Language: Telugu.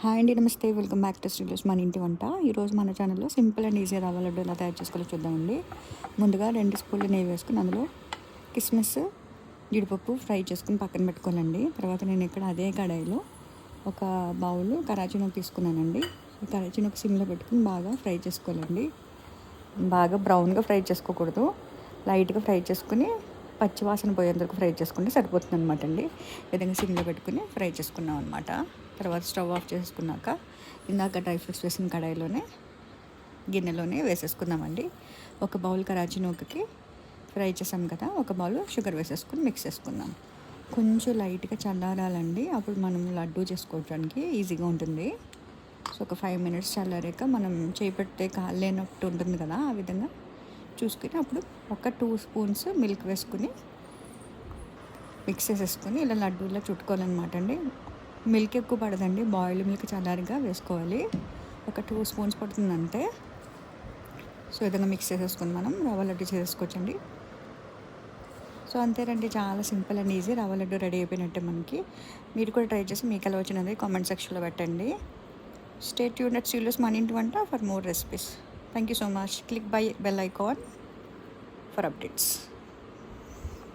హాయ్ అండి, నమస్తే. వెల్కమ్ బ్యాక్ టు స్టూడియోస్ మన ఇంటి వంట. ఈరోజు మన ఛానల్లో సింపుల్ అండ్ ఈజీ రవ్వ లడ్డు ఎలా తయారు చేసుకోవాలో చూద్దామండి. ముందుగా 2 స్పూన్లు నెయ్యి వేసుకుని అందులో కిస్మిస్, జీడిపప్పు ఫ్రై చేసుకుని పక్కన పెట్టుకోవాలండి. తర్వాత నేను ఇక్కడ అదే కడాయిలో ఒక బౌల్ కరాచీ నూనె తీసుకున్నానండి. ఈ కరాచీ నూనె సిమ్లో పెట్టుకుని బాగా ఫ్రై చేసుకోవాలండి. బాగా బ్రౌన్గా ఫ్రై చేసుకోకూడదు, లైట్గా ఫ్రై చేసుకుని పచ్చి వాసన పోయేంతవరకు ఫ్రై చేసుకుంటే సరిపోతుంది అనమాట అండి. ఈ విధంగా సిమ్లో పెట్టుకుని ఫ్రై చేసుకున్నాం అనమాట. తర్వాత స్టవ్ ఆఫ్ చేసుకున్నాక ఇందాక డ్రై ఫ్రూట్స్ వేసిన కడాయిలోనే గిన్నెలోనే వేసేసుకుందామండి. ఒక బౌల్ కరాచీ నూకకి ఫ్రై చేసాం కదా, ఒక బౌల్ షుగర్ వేసేసుకుని మిక్స్ చేసుకుందాం. కొంచెం లైట్గా చల్లారాలండి, అప్పుడు మనం లడ్డు చేసుకోవడానికి ఈజీగా ఉంటుంది. సో ఒక 5 మినిట్స్ చల్లారాక మనం చేపెడితే కాలేనట్టు ఉంటుంది కదా, ఆ విధంగా చూసుకుని అప్పుడు ఒక 2 స్పూన్స్ మిల్క్ వేసుకుని మిక్స్ చేసేసుకొని ఇలా లడ్డూలా చుట్టుకోవాలన్నమాట అండి. మిల్క్ ఎక్కువ పడదండి, బాయిల్డ్ మిల్క్ చల్లారిగా వేసుకోవాలి. ఒక 2 స్పూన్స్ పడుతుంది అంతే. సో విధంగా మిక్స్ చేసేసుకొని మనం రవ్వ లడ్డు చేసుకోవచ్చండి. సో అంతేనండి, చాలా సింపుల్ అండ్ ఈజీ. రవ్వ లడ్డు రెడీ అయిపోయినట్టే మనకి. మీరు కూడా ట్రై చేసి మీకు ఎలా వచ్చినది కామెంట్ సెక్షన్లో పెట్టండి. స్టే ట్యూన్డ్ అట్ స్టూడియోస్ మన ఇంటి వంట for more recipes. Thank you so much. Click by bell icon for updates.